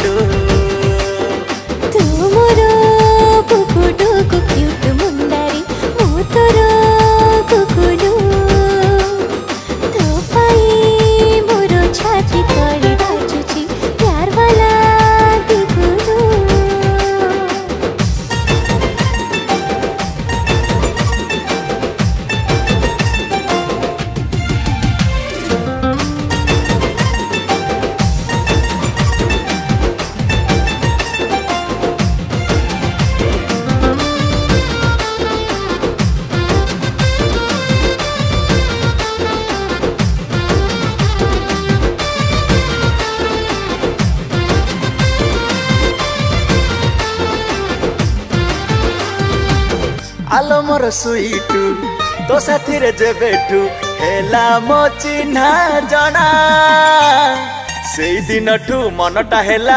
कुकुलू तू मोरो कुकुडू को क्यूट मुंडारी मो तोरो कुकुलू तो पाई मोरो छाती तले बाजुची प्यार वाला कुकुलू। आलो मोर सुईटू तो साथी रे जे बैठू हेला मो चिन्हा जना से दिन ठू मनटा हेला